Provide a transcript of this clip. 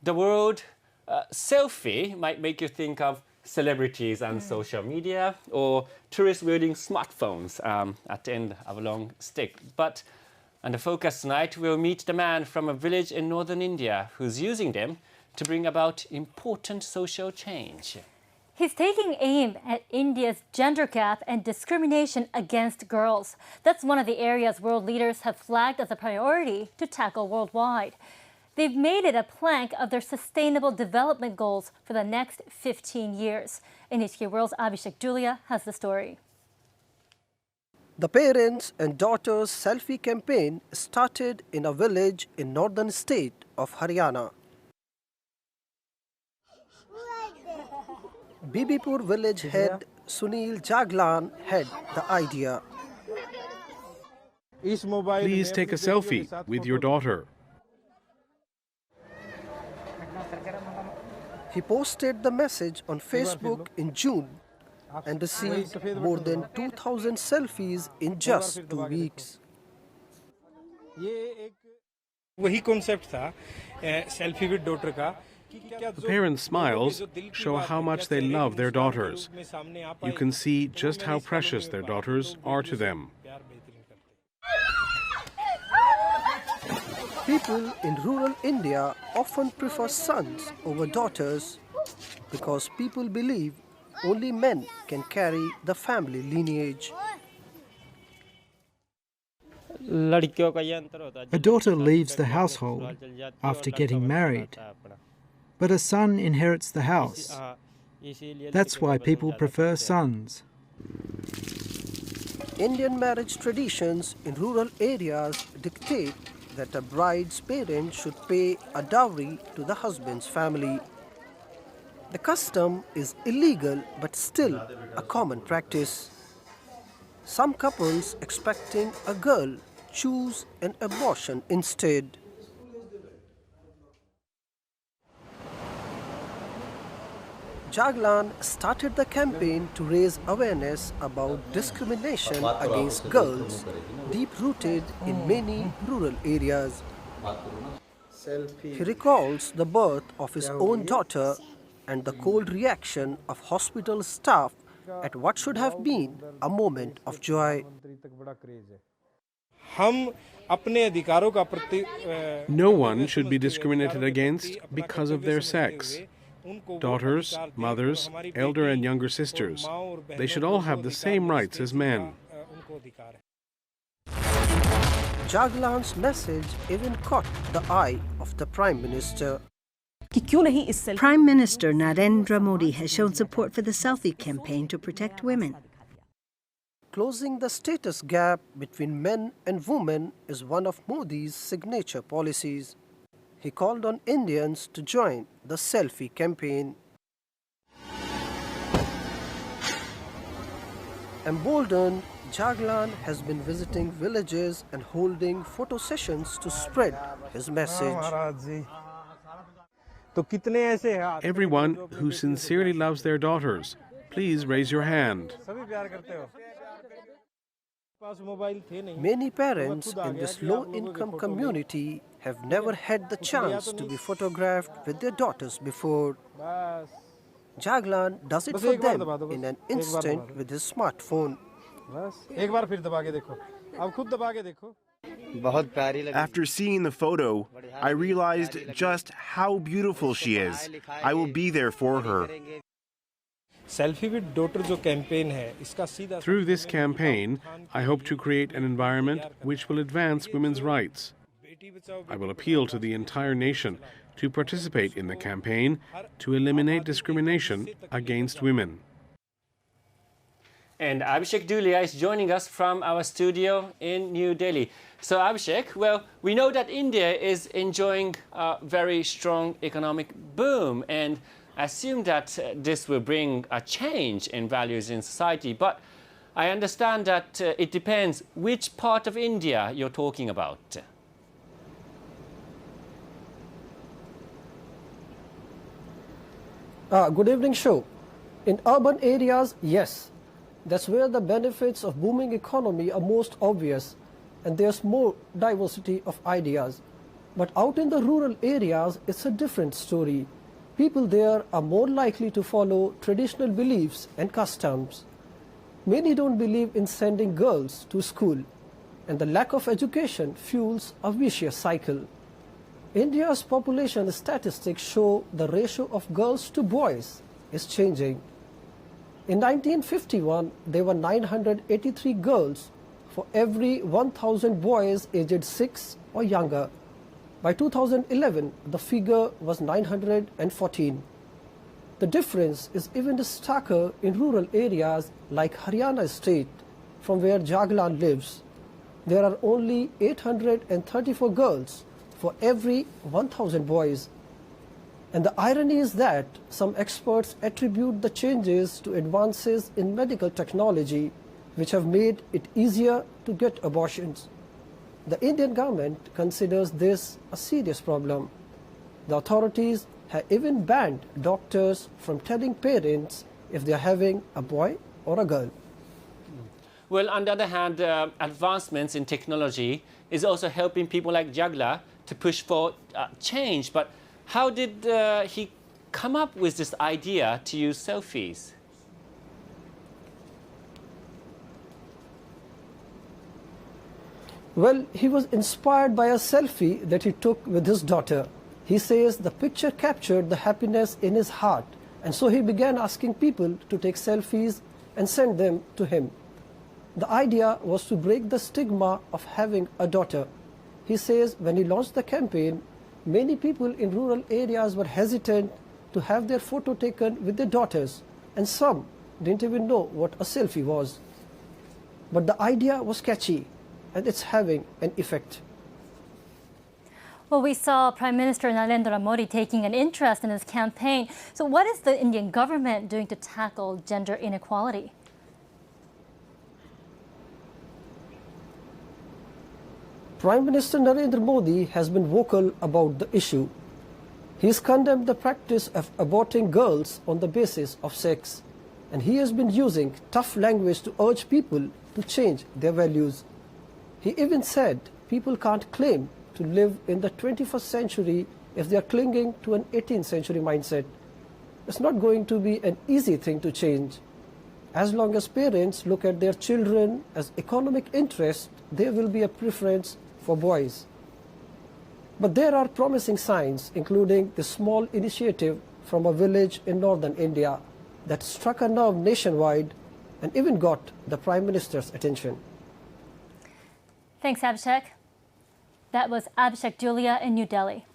the word selfie might make you think of celebrities and social media, or tourists wielding smartphones at the end of a long stick. But on the focus tonight, we'll meet the man from a village in northern India who's using them to bring about important social change. He's taking aim at India's gender gap and discrimination against girls. That's one of the areas world leaders have flagged as a priority to tackle worldwide. They've made it a plank of their Sustainable Development Goals for the next 15 years. NHK World's Abhishek Julia has the story. The Parents and Daughters Selfie campaign started in a village in northern state of Haryana. Bibipur village head Sunil Jaglan had the idea. Please take a selfie with your daughter. He posted the message on Facebook in June and received more than 2,000 selfies in just 2 weeks. वही concept था selfie with daughter का. The parents' smiles show how much they love their daughters. You can see just how precious their daughters are to them. People in rural India often prefer sons over daughters because people believe only men can carry the family lineage. A daughter leaves the household after getting married, but a son inherits the house. That's why people prefer sons. Indian marriage traditions in rural areas dictate that a bride's parents should pay a dowry to the husband's family. The custom is illegal but still a common practice. Some couples expecting a girl choose an abortion instead. Jaglan started the campaign to raise awareness about discrimination against girls, deep-rooted in many rural areas. He recalls the birth of his own daughter and the cold reaction of hospital staff at what should have been a moment of joy. No one should be discriminated against because of their sex. Daughters, mothers, elder and younger sisters, they should all have the same rights as men. Jaglan's message even caught the eye of the Prime Minister. Prime Minister Narendra Modi has shown support for the Selfie campaign to protect women. Closing the status gap between men and women is one of Modi's signature policies. He called on Indians to join the Selfie campaign. Emboldened, Jaglan has been visiting villages and holding photo sessions to spread his message. Everyone who sincerely loves their daughters, please raise your hand. Many parents in this low-income community have never had the chance to be photographed with their daughters before. Jaglan does it for them in an instant with his smartphone. After seeing the photo, I realized just how beautiful she is. I will be there for her. Through this campaign, I hope to create an environment which will advance women's rights. I will appeal to the entire nation to participate in the campaign to eliminate discrimination against women. And Abhishek Julia is joining us from our studio in New Delhi. So Abhishek, well, we know that India is enjoying a very strong economic boom, and I assume that this will bring a change in values in society. But I understand that it depends which part of India you're talking about. Good evening, Sho. In urban areas, yes. That's where the benefits of booming economy are most obvious, and there's more diversity of ideas. But out in the rural areas, it's a different story. People there are more likely to follow traditional beliefs and customs. Many don't believe in sending girls to school, and the lack of education fuels a vicious cycle. India's population statistics show the ratio of girls to boys is changing. In 1951, there were 983 girls for every 1,000 boys aged 6 or younger. By 2011, the figure was 914. The difference is even starker in rural areas like Haryana state, from where Jaglan lives. There are only 834 girls for every 1,000 boys. And the irony is that some experts attribute the changes to advances in medical technology, which have made it easier to get abortions. The Indian government considers this a serious problem. The authorities have even banned doctors from telling parents if they are having a boy or a girl. Well, on the other hand, advancements in technology is also helping people like Jagla to push for change. But how did he come up with this idea to use selfies? Well, he was inspired by a selfie that he took with his daughter. He says the picture captured the happiness in his heart, and so he began asking people to take selfies and send them to him. The idea was to break the stigma of having a daughter. He says when he launched the campaign, many people in rural areas were hesitant to have their photo taken with their daughters, and some didn't even know what a selfie was. But the idea was catchy, and it's having an effect. Well, we saw Prime Minister Narendra Modi taking an interest in his campaign. So what is the Indian government doing to tackle gender inequality? Prime Minister Narendra Modi has been vocal about the issue. He has condemned the practice of aborting girls on the basis of sex, and he has been using tough language to urge people to change their values. He even said people can't claim to live in the 21st century if they are clinging to an 18th century mindset. It's not going to be an easy thing to change. As long as parents look at their children as economic interest, there will be a preference for boys. But there are promising signs, including the small initiative from a village in northern India that struck a nerve nationwide and even got the Prime Minister's attention. Thanks, Abhishek. That was Abhishek Julia in New Delhi.